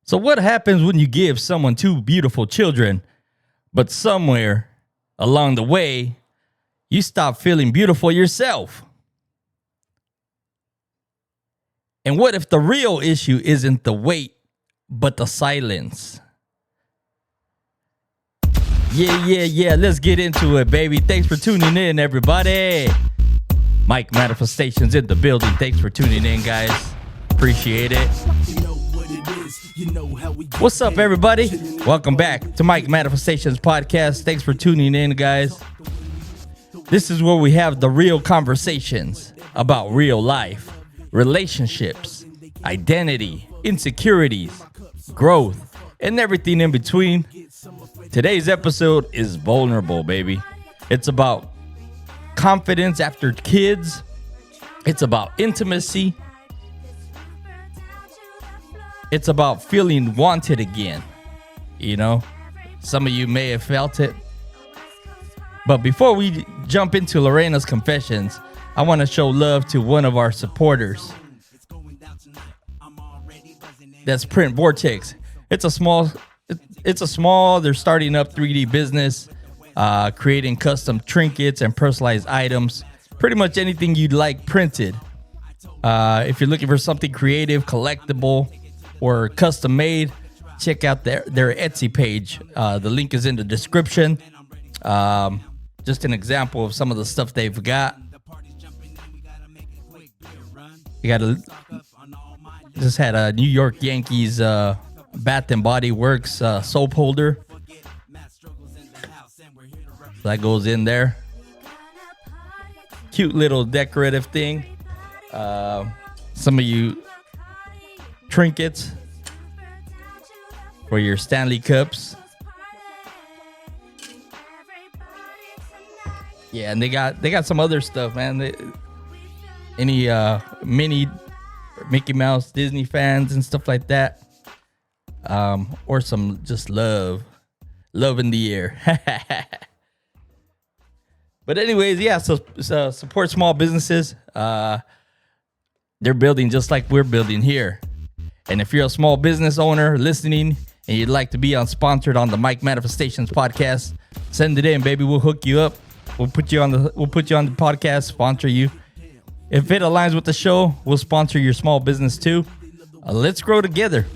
So what happens when you give someone two beautiful children, but somewhere along the way, you stop feeling beautiful yourself? And what if the real issue isn't the weight, but the silence? Yeah. Let's get into it, baby. Thanks for tuning in, everybody. Mike Manifestations in the building. Thanks for tuning in, guys. Appreciate it. What's up, everybody? Welcome back to Mike Manifestations Podcast. Thanks for tuning in, guys. This is where we have the real conversations about real life, relationships, identity, insecurities, growth, and everything in between. Today's episode is vulnerable, baby. It's about confidence after kids. It's about intimacy. It's about feeling wanted again. You know, some of you may have felt it. But before we jump into Lorena's confessions, I want to show love to one of our supporters. That's PrintVortex. It's a small, they're starting up 3D business, creating custom trinkets and personalized items. Pretty much anything you'd like printed. If you're looking for something creative, collectible, or custom made, check out their Etsy page. The link is in the description. Just an example of some of the stuff they've got. You just had a New York Yankees Bath and Body Works soap holder. That goes in there. Cute little decorative thing. Some of you trinkets for your Stanley Cups. Yeah, and they got some other stuff, man. Any mini Mickey Mouse Disney fans and stuff like that, or some just love in the air. But anyways, yeah, so support small businesses. They're building just like we're building here. And if you're a small business owner listening and you'd like to be sponsored on the Mike Manifestations Podcast, send it in, baby. We'll hook you up. We'll put you on the podcast, sponsor you. If it aligns with the show, we'll sponsor your small business too. Let's grow together.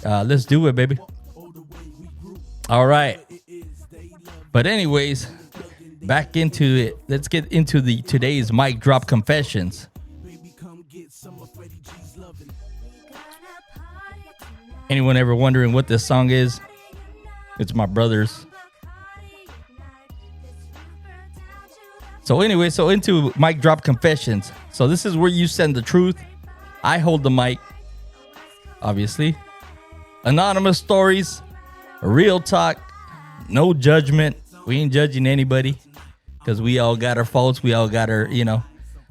Let's do it, baby. All right. But anyways, back into it. Let's get into today's mic drop confessions. Anyone ever wondering what this song is? It's my brother's. So anyway, into mic drop confessions. So this is where you send the truth. I hold the mic, obviously. Anonymous stories, real talk, no judgment. We ain't judging anybody because we all got our faults. We all got our,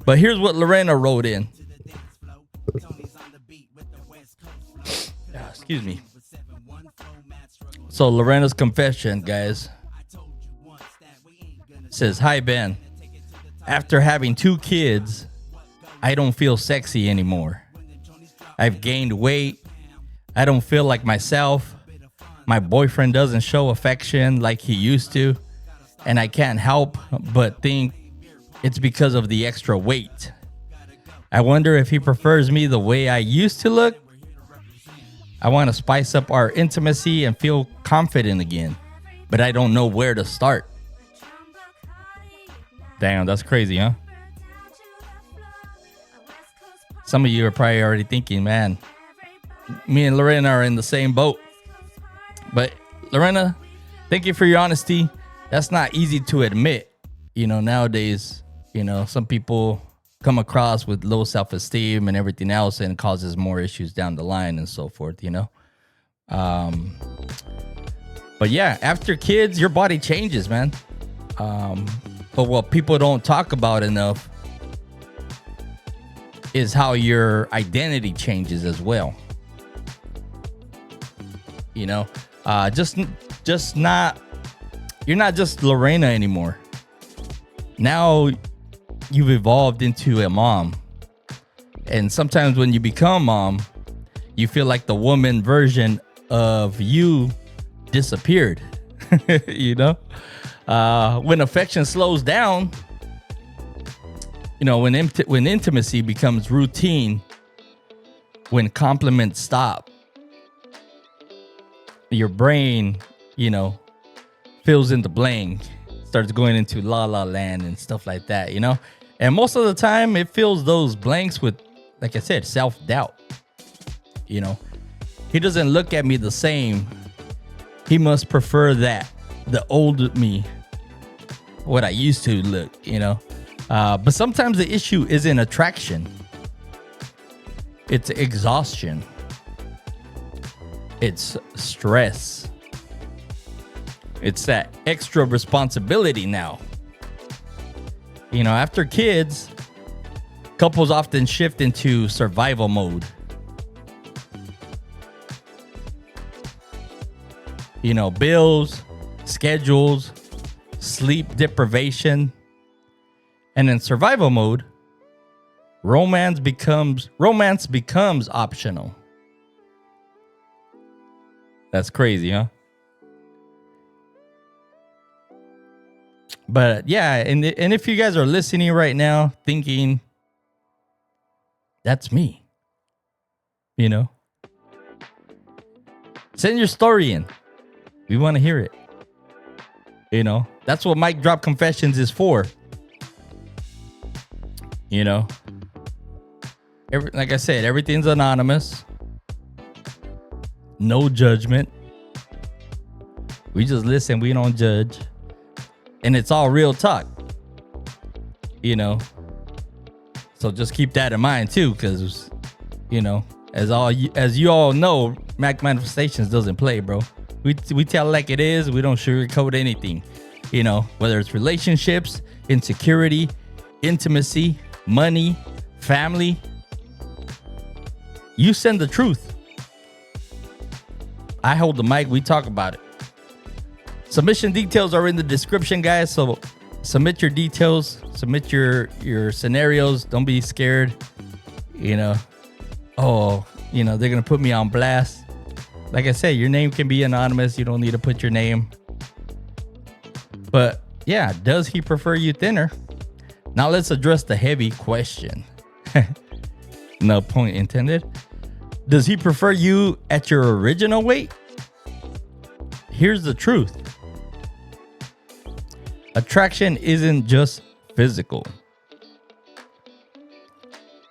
But here's what Lorena wrote in. Excuse me. So Lorena's confession, guys, says, "Hi, Ben. After having 2 kids, I don't feel sexy anymore. I've gained weight. I don't feel like myself. My boyfriend doesn't show affection like he used to. And I can't help but think it's because of the extra weight. I wonder if he prefers me the way I used to look. I want to spice up our intimacy and feel confident again, but I don't know where to start." Damn, that's crazy, huh? Some of you are probably already thinking, man, me and Lorena are in the same boat. But Lorena, thank you for your honesty. That's not easy to admit. Nowadays, some people come across with low self-esteem and everything else, and it causes more issues down the line and so forth, But yeah, after kids, your body changes, man. But what people don't talk about enough is how your identity changes as well. You're not just Lorena anymore. Now you've evolved into a mom. And sometimes when you become mom, you feel like the woman version of you disappeared. You know, when affection slows down, you know, when intimacy becomes routine, when compliments stop, your brain, you know, fills in the blank, starts going into la la land and stuff like that, you know. And most of the time it fills those blanks with, like I said, self-doubt. You know, he doesn't look at me the same. He must prefer that, the old me, what I used to look, you know. But sometimes the issue isn't attraction. It's exhaustion. It's stress. It's that extra responsibility now. You know, after kids, couples often shift into survival mode. You know, bills, schedules, sleep deprivation. And in survival mode, romance becomes optional. That's crazy, huh? But yeah, and if you guys are listening right now thinking, that's me, you know, send your story in. We want to hear it. You know, that's what Mic Drop Confessions is for. You know, like I said, everything's anonymous. No judgment. We just listen. We don't judge. And it's all real talk. You know. So just keep that in mind too, because, you know, as you all know, Mac Manifestations doesn't play, bro. We tell like it is. We don't sugarcoat anything. You know, whether it's relationships, insecurity, intimacy, money, family. You send the truth. I hold the mic. We talk about it. Submission details are in the description, guys. So submit your details. Submit your scenarios. Don't be scared. You know, oh, you know, they're going to put me on blast. Like I said, your name can be anonymous. You don't need to put your name. But yeah, does he prefer you thinner? Now let's address the heavy question. No point intended. Does he prefer you at your original weight? Here's the truth. Attraction isn't just physical.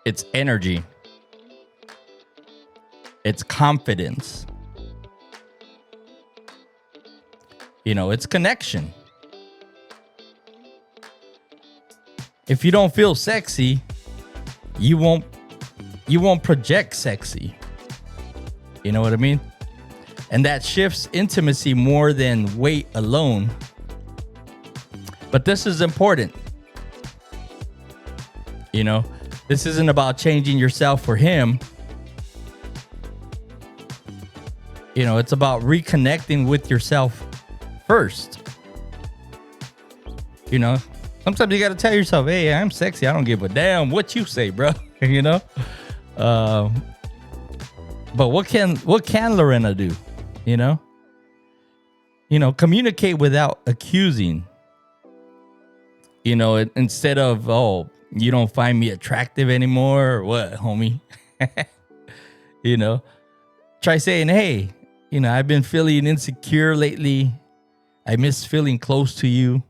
It's energy. It's confidence. You know, it's connection. If you don't feel sexy, you won't project sexy. You know what I mean? And that shifts intimacy more than weight alone. But this is important. You know, this isn't about changing yourself for him. You know, it's about reconnecting with yourself first. You know, sometimes you got to tell yourself, hey, I'm sexy. I don't give a damn what you say, bro. You know? But what can Lorena do? You know? You know, communicate without accusing. You know, instead of, oh, you don't find me attractive anymore or what, homie? You know, try saying, hey, you know, I've been feeling insecure lately. I miss feeling close to you.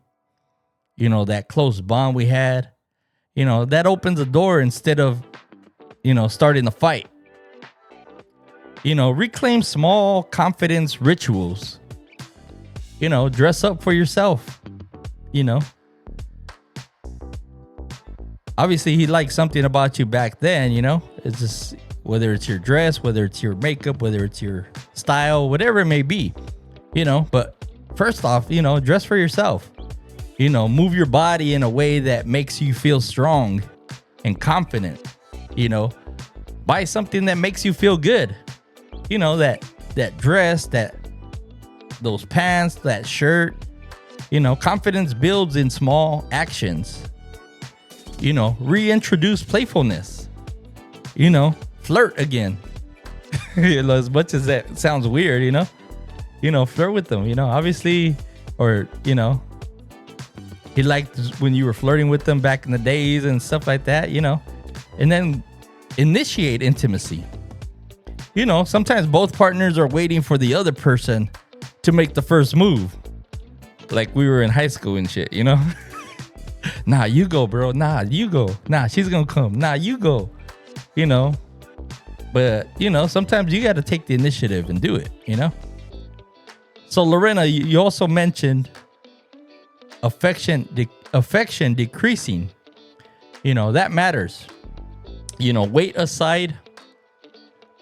You know, that close bond we had. You know, that opens the door instead of, you know, starting the fight. You know, reclaim small confidence rituals. You know, dress up for yourself. You know. Obviously, he liked something about you back then, you know. It's just, whether it's your dress, whether it's your makeup, whether it's your style, whatever it may be, you know. But first off, you know, dress for yourself. You know, move your body in a way that makes you feel strong and confident. You know, buy something that makes you feel good. You know, that dress, those pants, that shirt. You know, confidence builds in small actions. You know, reintroduce playfulness. You know, flirt again. As much as that sounds weird, flirt with them, obviously, or, he liked when you were flirting with them back in the days and stuff like that, and then initiate intimacy. Sometimes both partners are waiting for the other person to make the first move. Like we were in high school and shit, Nah, you go, bro. Nah, you go. Nah, she's gonna come. Nah, you go. But, sometimes you got to take the initiative and do it, So, Lorena, you also mentioned affection decreasing. That matters. Weight aside,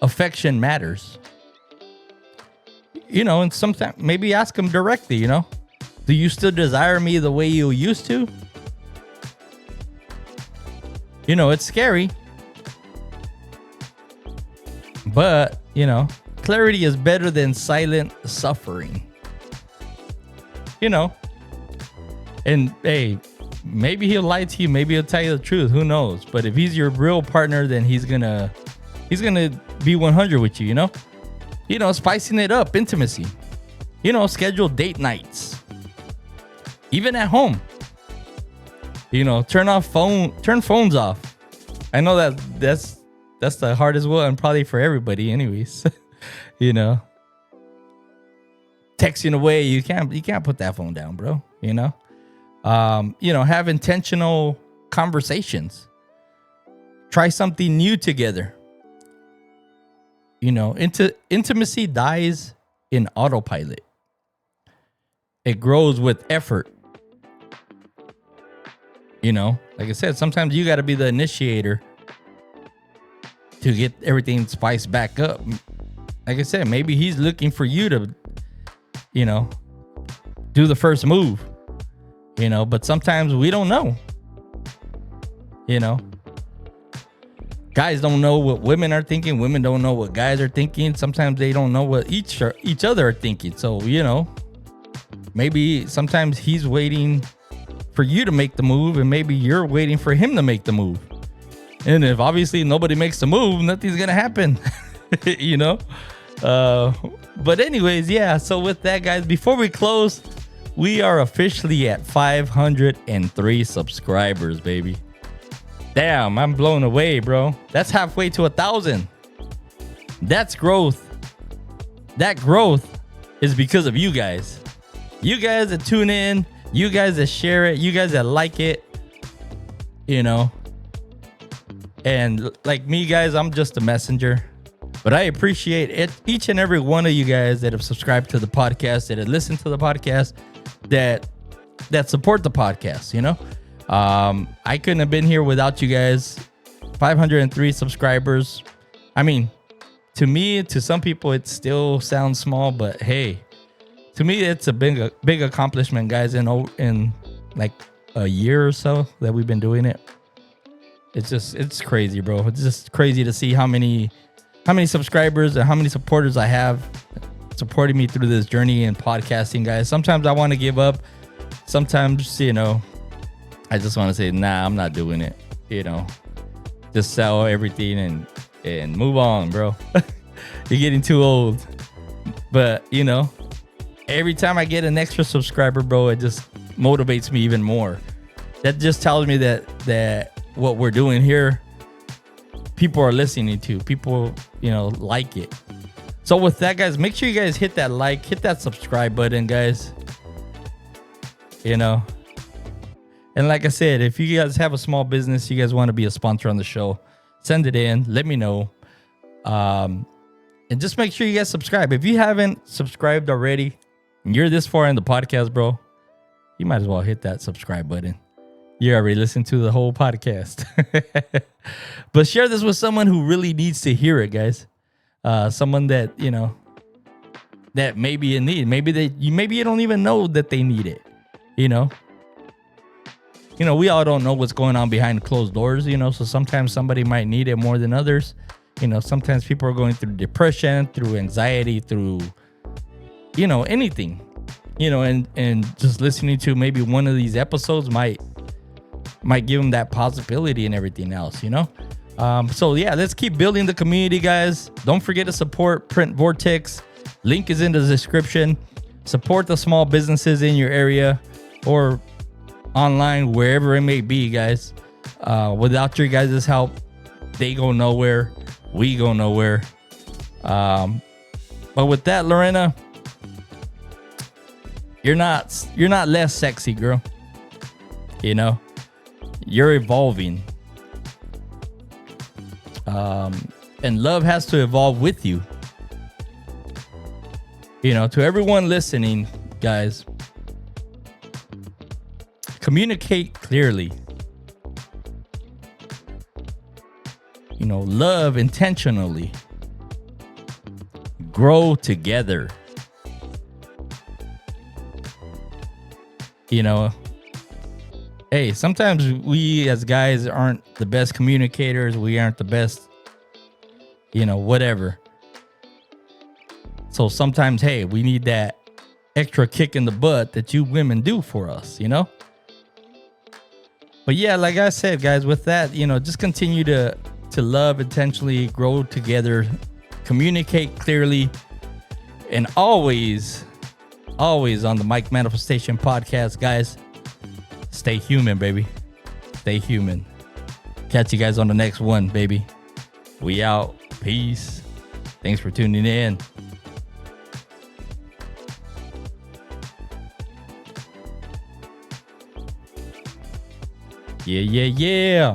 affection matters. And sometimes maybe ask them directly, do you still desire me the way you used to? It's scary. But, clarity is better than silent suffering. And hey, maybe he'll lie to you, maybe he'll tell you the truth, who knows? But if he's your real partner, then he's gonna be 100 with you, spicing it up, intimacy. Schedule date nights. Even at home. Turn phones off. I know that's the hardest one probably for everybody anyways. Texting away, you can't put that phone down, bro. Have intentional conversations. Try something new together. Intimacy dies in autopilot. It grows with effort. Like I said, sometimes you got to be the initiator to get everything spiced back up. Like I said, maybe he's looking for you to, do the first move, but sometimes we don't know, guys don't know what women are thinking. Women don't know what guys are thinking. Sometimes they don't know what each other are thinking. So, maybe sometimes he's waiting for you to make the move and maybe you're waiting for him to make the move. And if obviously nobody makes the move, nothing's going to happen, But anyways, yeah. So with that, guys, before we close, we are officially at 503 subscribers, baby. Damn, I'm blown away, bro. That's halfway to 1,000. That's growth. That growth is because of you guys. You guys that tune in, you guys that share it, you guys that like it, And like me, guys, I'm just a messenger. But I appreciate it, each and every one of you guys that have subscribed to the podcast, that have listened to the podcast, that support the podcast, I couldn't have been here without you guys. 503 subscribers. I mean, to me, to some people, it still sounds small, but hey, to me, it's a big accomplishment, guys. In like a year or so that we've been doing it, it's crazy, bro. It's just crazy to see how many subscribers and how many supporters I have supporting me through this journey in podcasting, guys. Sometimes I want to give up. Sometimes, I just want to say, nah, I'm not doing it. Just sell everything and move on, bro. You're getting too old. But, every time I get an extra subscriber, bro, it just motivates me even more. That just tells me that what we're doing here, people are listening to. People, like it. So with that, guys, make sure you guys hit that like, hit that subscribe button, guys. And like I said, if you guys have a small business, you guys want to be a sponsor on the show, send it in. Let me know. And just make sure you guys subscribe. If you haven't subscribed already, and you're this far in the podcast, bro, you might as well hit that subscribe button. You already listened to the whole podcast. But share this with someone who really needs to hear it, guys. Someone that, that may be in need. Maybe you don't even know that they need it. We all don't know what's going on behind closed doors, so sometimes somebody might need it more than others. Sometimes people are going through depression, through anxiety, through, anything, and just listening to maybe one of these episodes might give them that possibility and everything else, So yeah, let's keep building the community, guys. Don't forget to support PrintVortex. Link is in the description. Support the small businesses in your area or online, wherever it may be, guys. Without your guys' help, they go nowhere. We go nowhere. But with that, Lorena, you're not less sexy, girl. You know, you're evolving. And love has to evolve with you. You know, to everyone listening, guys, communicate clearly. You know, love intentionally. Grow together. You know, hey, sometimes we as guys aren't the best communicators. We aren't the best, you know, whatever. So sometimes, hey, we need that extra kick in the butt that you women do for us, you know? But yeah, like I said, guys, with that, you know, just continue to love intentionally, grow together, communicate clearly, and always on the Mike Manifestation Podcast, guys, stay human, baby. Stay human. Catch you guys on the next one, baby. We out. Peace. Thanks for tuning in. Yeah.